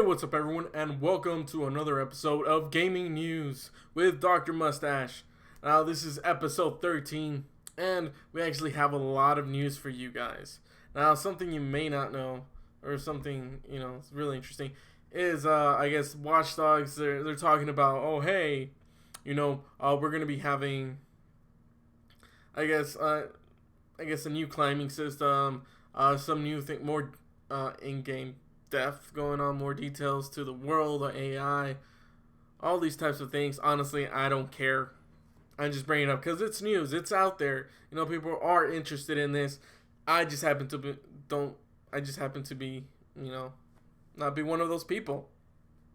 What's up everyone, and welcome to another episode of Gaming News with Dr. Mustache. Now this is episode 13, and we actually have a lot of news for you guys. Now something you may not know, or something, it's really interesting, is I guess Watch Dogs, they're talking about, oh hey, we're going to be having, I guess a new climbing system, some new thing, more in-game depth going on, more details to the world, the AI, all these types of things. Honestly, I don't care. I'm just bringing it up because it's news. It's out there. People are interested in this. I just happen to be not be one of those people.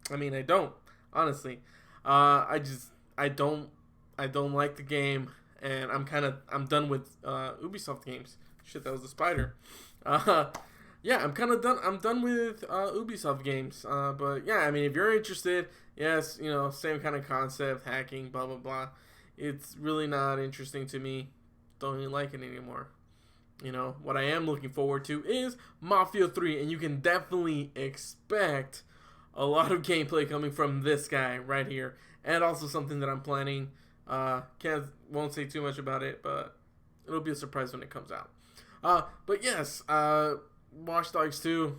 I mean, I don't, honestly. I don't like the game, and I'm done with Ubisoft games. Shit, that was the spider. Yeah, I'm kind of done. I'm done with Ubisoft games. But yeah, I mean, if you're interested, yes, same kind of concept, hacking, blah blah blah. It's really not interesting to me. Don't even like it anymore. What I am looking forward to is Mafia 3, and you can definitely expect a lot of gameplay coming from this guy right here, and also something that I'm planning. Won't say too much about it, but it'll be a surprise when it comes out. But yes, Watch Dogs 2,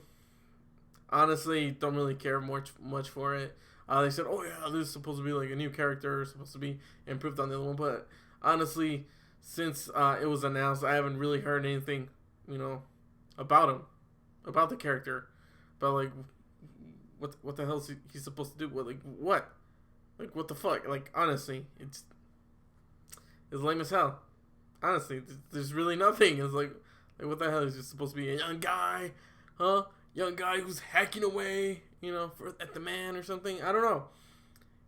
honestly, don't really care much for it. They said, oh yeah, this is supposed to be like a new character, supposed to be improved on the other one, but honestly, since it was announced, I haven't really heard anything, about him, about the character, about like, what the hell is he supposed to do? What? Like, what the fuck? Like, honestly, it's lame as hell. Honestly, there's really nothing. It's like, what the hell is he supposed to be? A young guy, huh? Young guy who's hacking away, at the man or something. I don't know.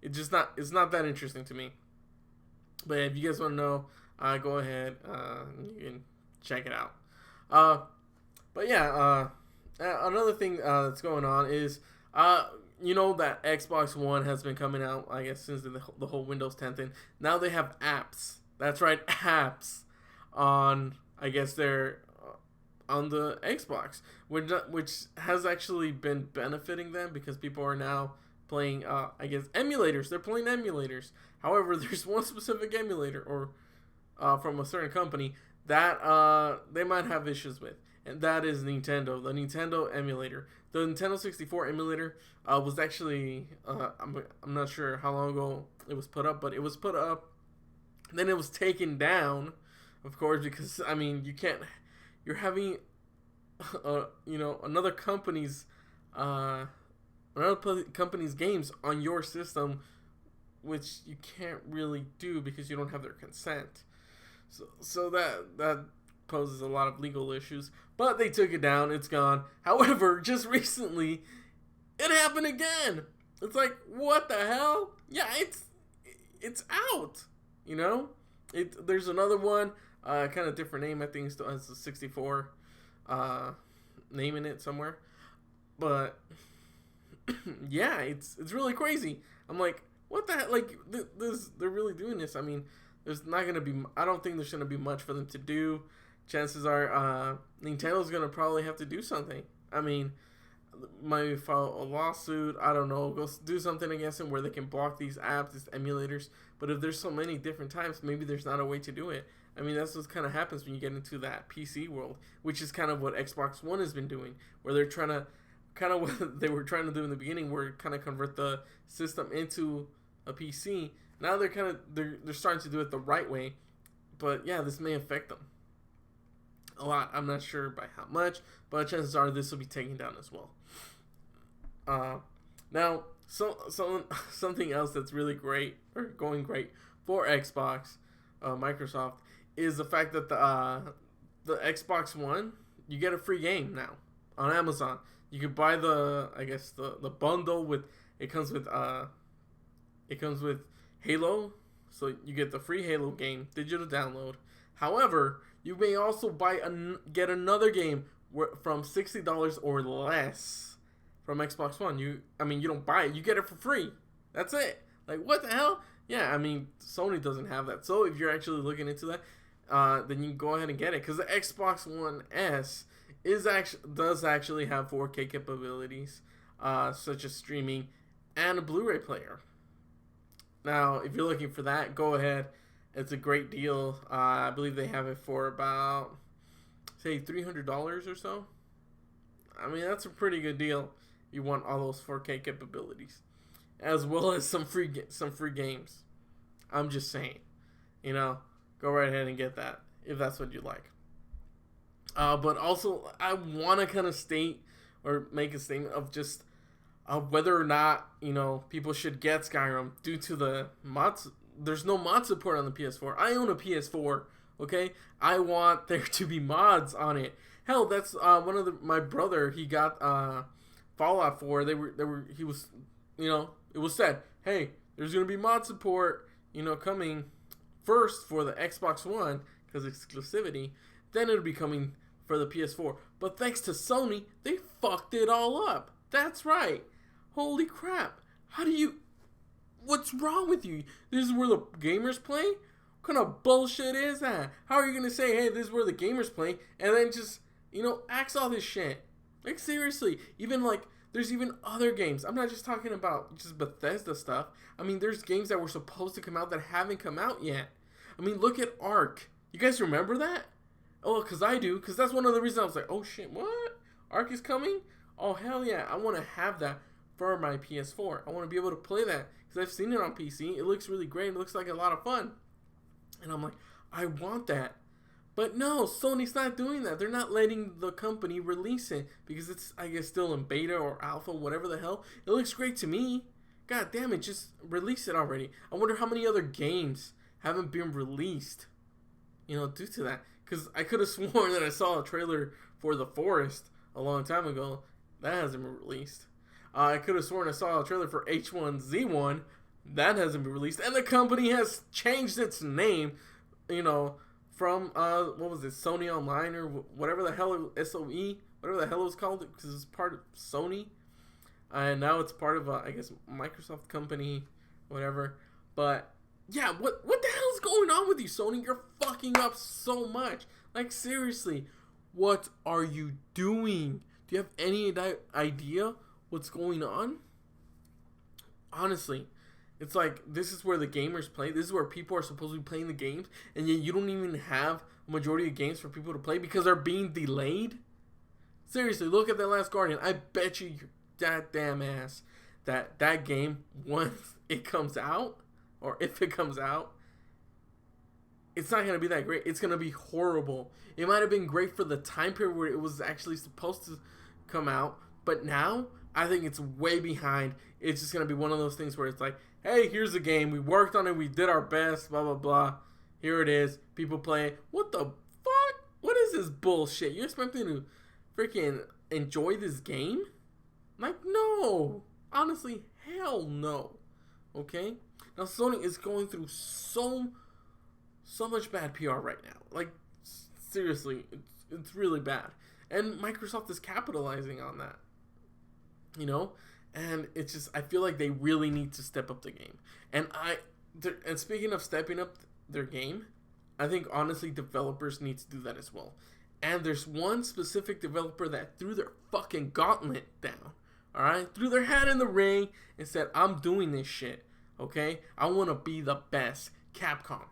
It's not that interesting to me. But if you guys want to know, go ahead. You can check it out. But yeah, another thing that's going on is, that Xbox One has been coming out, I guess, since the whole Windows 10 thing. Now they have apps. That's right, apps on, I guess, on the Xbox, which has actually been benefiting them because people are now playing, I guess, emulators. They're playing emulators. However, there's one specific emulator, or from a certain company, that they might have issues with, and that is Nintendo. The Nintendo emulator. The Nintendo 64 emulator was actually, I'm not sure how long ago it was put up, but it was put up, then it was taken down, of course, because, I mean, you're having, another company's games on your system, which you can't really do because you don't have their consent. So that poses a lot of legal issues. But they took it down. It's gone. However, just recently, it happened again. It's like, what the hell? Yeah, it's out. There's another one. Kind of different name. I think it still has a 64 name in it somewhere. But yeah, it's really crazy. I'm like, what the heck? Like, they're really doing this. I mean, there's not gonna be. I don't think there's gonna be much for them to do. Chances are, Nintendo's gonna probably have to do something. I mean, might file a lawsuit. I don't know. Go do something against them where they can block these apps, these emulators. But if there's so many different types, maybe there's not a way to do it. I mean, that's what kind of happens when you get into that PC world, which is kind of what Xbox One has been doing, where they're trying to, kind of what they were trying to do in the beginning, where kind of convert the system into a PC. Now they're starting to do it the right way, but yeah, this may affect them a lot. I'm not sure by how much, but chances are this will be taken down as well. Now, something else that's really great, or going great for Xbox, Microsoft, is the fact that the Xbox One, you get a free game now on Amazon. You can buy the bundle with it comes with Halo, so you get the free Halo game, digital download. However, you may also get another game from $60 or less from Xbox One. You don't buy it, you get it for free. That's it. Like, what the hell? Yeah, I mean, Sony doesn't have that. So if you're actually looking into that, then you can go ahead and get it, because the Xbox One S does actually have 4K capabilities. such as streaming and a Blu-ray player. Now, if you're looking for that, go ahead. It's a great deal. I believe they have it for about, say, $300 or so. I mean, that's a pretty good deal. You want all those 4K capabilities, as well as some free games. I'm just saying, go right ahead and get that if that's what you like. But also, I want to kind of state or make a statement of just whether or not people should get Skyrim due to the mods. There's no mod support on the PS4. I own a PS4. Okay, I want there to be mods on it. Hell, that's one of my brother. He got Fallout 4. He was, it was said, hey, there's gonna be mod support, coming first for the Xbox One because exclusivity. Then it'll be coming for the PS4. But thanks to Sony, they fucked it all up. That's right. Holy crap! What's wrong with you? This is where the gamers play? What kind of bullshit is that? How are you gonna say, hey, this is where the gamers play, and then just, axe all this shit? Like, seriously. There's even other games. I'm not just talking about just Bethesda stuff. I mean, there's games that were supposed to come out that haven't come out yet. I mean, look at Ark. You guys remember that? Oh, because I do. Because that's one of the reasons I was like, oh shit, what? Ark is coming? Oh, hell yeah. I want to have that for my PS4. I want to be able to play that. Because I've seen it on PC. It looks really great. It looks like a lot of fun. And I'm like, I want that. But no, Sony's not doing that. They're not letting the company release it. Because it's, I guess, still in beta or alpha, whatever the hell. It looks great to me. God damn it, just release it already. I wonder how many other games haven't been released, due to that. Because I could have sworn that I saw a trailer for The Forest a long time ago. That hasn't been released. I could have sworn I saw a trailer for H1Z1. That hasn't been released. And the company has changed its name, from, what was it, Sony Online or whatever the hell, SOE, whatever the hell it was called, because it's part of Sony. And now it's part of, I guess, Microsoft company, whatever. But, yeah, what the hell is going on with you, Sony? You're fucking up so much. Like, seriously, what are you doing? Do you have any idea what's going on? Honestly, it's like, this is where the gamers play. This is where people are supposed to be playing the games. And yet you don't even have a majority of games for people to play because they're being delayed. Seriously, look at The Last Guardian. I bet you that damn ass that game, once it comes out, or if it comes out, it's not going to be that great. It's going to be horrible. It might have been great for the time period where it was actually supposed to come out, but now I think it's way behind. It's just going to be one of those things where it's like, hey, here's the game. We worked on it. We did our best, blah, blah, blah. Here it is. People play it. What the fuck? What is this bullshit? You expect me to freaking enjoy this game? Like, no. Honestly, hell no. Okay? Now, Sony is going through so much bad PR right now. Like, seriously, it's really bad. And Microsoft is capitalizing on that. And it's just, I feel like they really need to step up the game. And speaking of stepping up their game, I think, honestly, developers need to do that as well. And there's one specific developer that threw their fucking gauntlet down. Alright? Threw their hat in the ring and said, I'm doing this shit. Okay? I want to be the best. Capcom.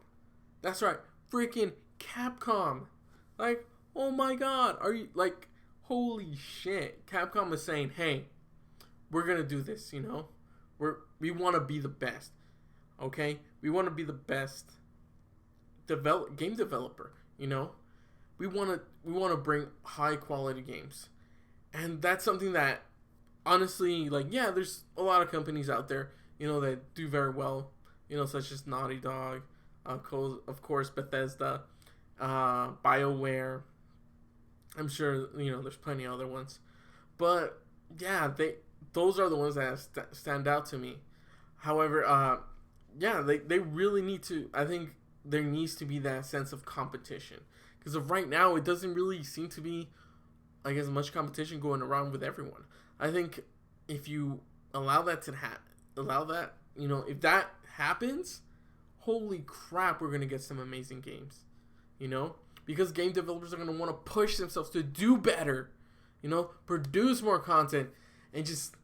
That's right. Freaking Capcom. Like, oh my god. Are you, like, holy shit. Capcom is saying, hey, we're going to do this, We want to be the best. Okay? We want to be the best game developer, We want to bring high quality games. And that's something that, honestly, like, yeah, there's a lot of companies out there, that do very well, such as Naughty Dog, of course, Bethesda, BioWare. I'm sure, there's plenty of other ones. But, yeah, those are the ones that stand out to me. However, they really need to, I think there needs to be that sense of competition. Because of right now, it doesn't really seem to be, I guess, much competition going around with everyone. I think if you allow that to if that happens, holy crap, we're going to get some amazing games. Because game developers are going to want to push themselves to do better, produce more content, and just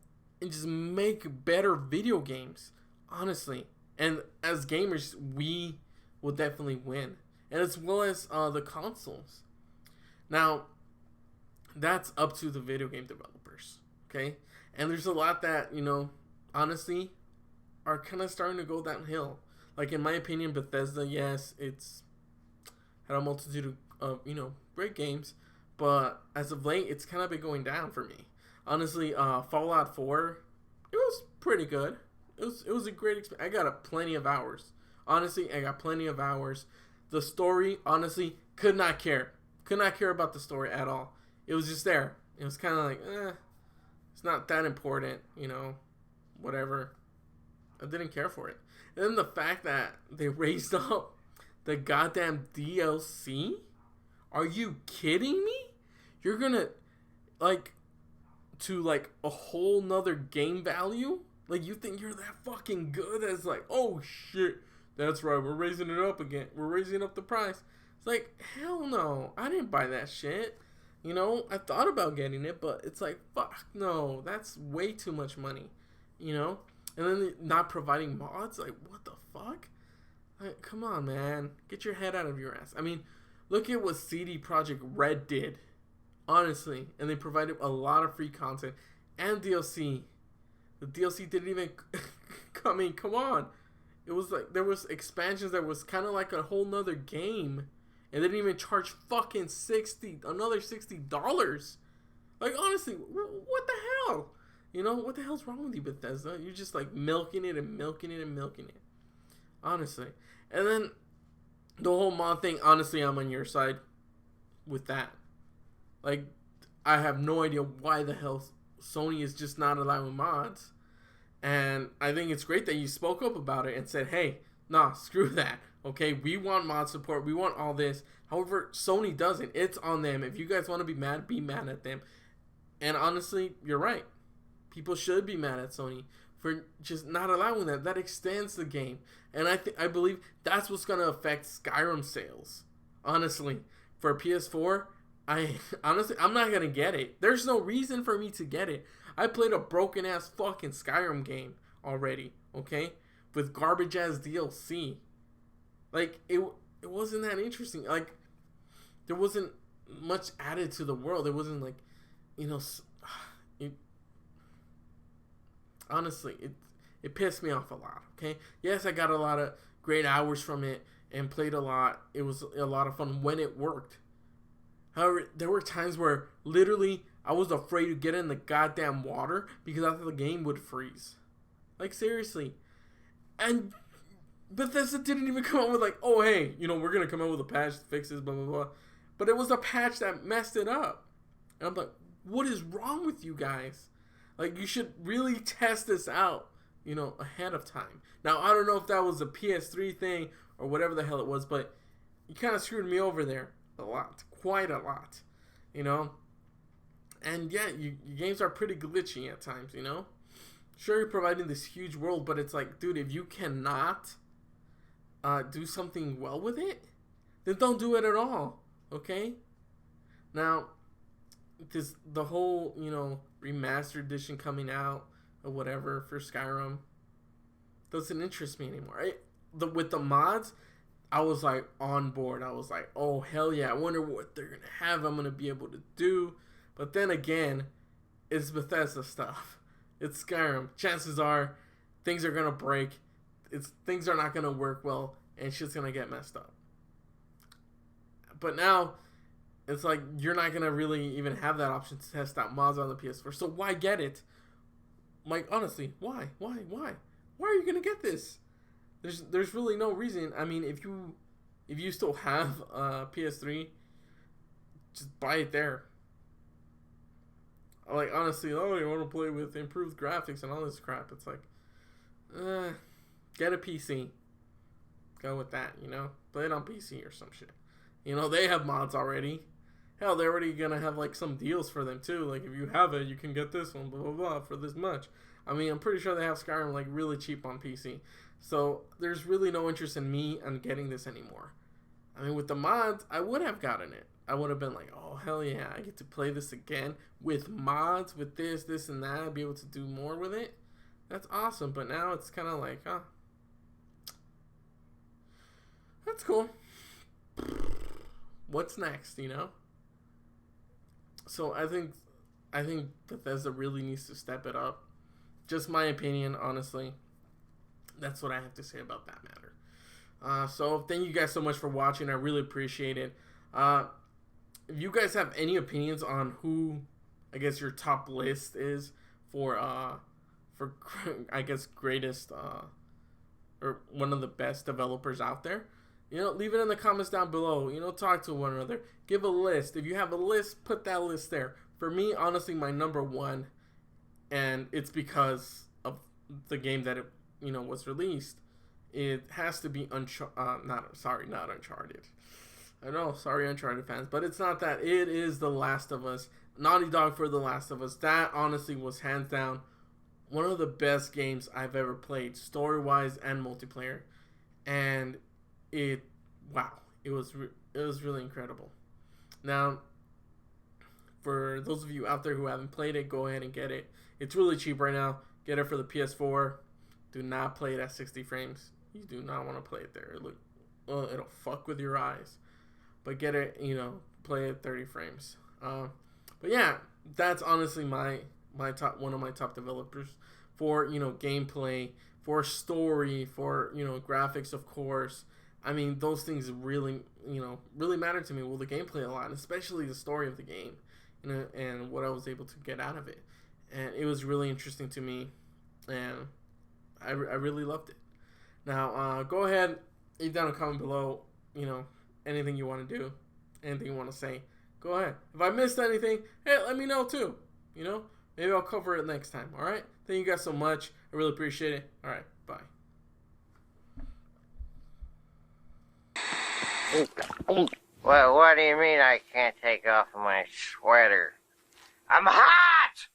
and just make better video games, honestly. And as gamers, we will definitely win, and as well as the consoles. Now, that's up to the video game developers, okay? And there's a lot that, honestly, are kind of starting to go downhill. Like, in my opinion, Bethesda, yes, it's had a multitude of, great games, but as of late, it's kind of been going down for me. Honestly, Fallout 4, it was pretty good. It was a great experience. I got plenty of hours. Honestly, I got plenty of hours. The story, honestly, could not care. Could not care about the story at all. It was just there. It was kind of like, it's not that important, whatever. I didn't care for it. And then the fact that they raised up the goddamn DLC? Are you kidding me? You're gonna, to a whole nother game value? Like, you think you're that fucking good as oh shit, that's right, we're raising it up again. We're raising up the price. It's like, hell no. I didn't buy that shit. I thought about getting it, but it's like, fuck no. That's way too much money. And then not providing mods? Like, what the fuck? Like, come on, man. Get your head out of your ass. I mean, look at what CD Projekt Red did. Honestly. And they provided a lot of free content and DLC. The DLC didn't even come in. Come on. It was like, there was expansions that was kind of like a whole nother game. And they didn't even charge fucking another $60. Like, honestly, what the hell? What the hell's wrong with you, Bethesda? You're just milking it and milking it and milking it. Honestly. And then the whole mod thing, honestly, I'm on your side with that. Like, I have no idea why the hell Sony is just not allowing mods. And I think it's great that you spoke up about it and said, hey, nah, screw that. Okay, we want mod support. We want all this. However, Sony doesn't. It's on them. If you guys want to be mad at them. And honestly, you're right. People should be mad at Sony for just not allowing that. That extends the game. And I believe that's what's going to affect Skyrim sales. Honestly, for PS4, I'm not going to get it. There's no reason for me to get it. I played a broken ass fucking Skyrim game already, okay? With garbage ass DLC. Like, it wasn't that interesting. Like, there wasn't much added to the world. It wasn't honestly, it pissed me off a lot, okay? Yes, I got a lot of great hours from it and played a lot. It was a lot of fun when it worked. However, there were times where literally I was afraid to get in the goddamn water because I thought the game would freeze. Like, seriously. And Bethesda didn't even come out with oh, hey, we're going to come out with a patch that fixes blah, blah, blah. But it was a patch that messed it up. And I'm like, what is wrong with you guys? Like, you should really test this out, ahead of time. Now, I don't know if that was a PS3 thing or whatever the hell it was, but you kind of screwed me over there a lot. Quite a lot, And yeah, your games are pretty glitchy at times, Sure, you're providing this huge world, but it's like, dude, if you cannot do something well with it, then don't do it at all, okay? Now, the whole, remastered edition coming out or whatever for Skyrim doesn't interest me anymore. With the mods, I was on board. I was like, oh, hell yeah, I wonder what they're going to have I'm going to be able to do. But then again, it's Bethesda stuff. It's Skyrim. Chances are things are going to break. Things are not going to work well, and shit's going to get messed up. But now, it's like you're not going to really even have that option to test out mods on the PS4. So why get it? Like, honestly, why? Why are you going to get this? There's really no reason. I mean, if you still have a PS3, just buy it there. Like, honestly, you want to play with improved graphics and all this crap. It's like, get a PC. Go with that, Play it on PC or some shit. They have mods already. Hell, they're already going to have, some deals for them, too. Like, if you have it, you can get this one, blah, blah, blah, for this much. I mean, I'm pretty sure they have Skyrim, really cheap on PC. So, there's really no interest in me on getting this anymore. I mean, with the mods, I would have gotten it. I would have been like, oh hell yeah, I get to play this again with mods, with this and that, be able to do more with it. That's awesome. But now it's kind of like, oh, that's cool. What's next, you know? So I think Bethesda really needs to step it up. Just my opinion, honestly. That's what I have to say about that matter. So thank you guys so much for watching. I really appreciate it. If you guys have any opinions on who, I guess, your top list is for I guess, greatest or one of the best developers out there, you know, leave it in the comments down below. You know, talk to one another. Give a list. If you have a list, put that list there. For me, honestly, my number one, and it's because of the game that it, you know, was released. It has to be not Uncharted. I know, sorry, Uncharted fans, but it's not that. It is The Last of Us. Naughty Dog for The Last of Us. That honestly was hands down one of the best games I've ever played, story-wise and multiplayer. And it was really incredible. Now, for those of you out there who haven't played it, go ahead and get it. It's really cheap right now. Get it for the PS4. Do not play it at 60 frames. You do not want to play it there. It'll fuck with your eyes. But get it, you know, play it 30 frames. But yeah, that's honestly one of my top developers for, you know, gameplay, for story, for, you know, graphics, of course. I mean, those things really, you know, really matter to me. Well, the gameplay a lot, especially the story of the game, you know, and what I was able to get out of it. And it was really interesting to me, and I really loved it. Now, go ahead, leave down a comment below, you know, anything you want to do, anything you want to say. Go ahead. If I missed anything, hey, let me know too. You know, maybe I'll cover it next time. All right. Thank you guys so much. I really appreciate it. All right. Bye. Well, what do you mean I can't take off my sweater? I'm hot!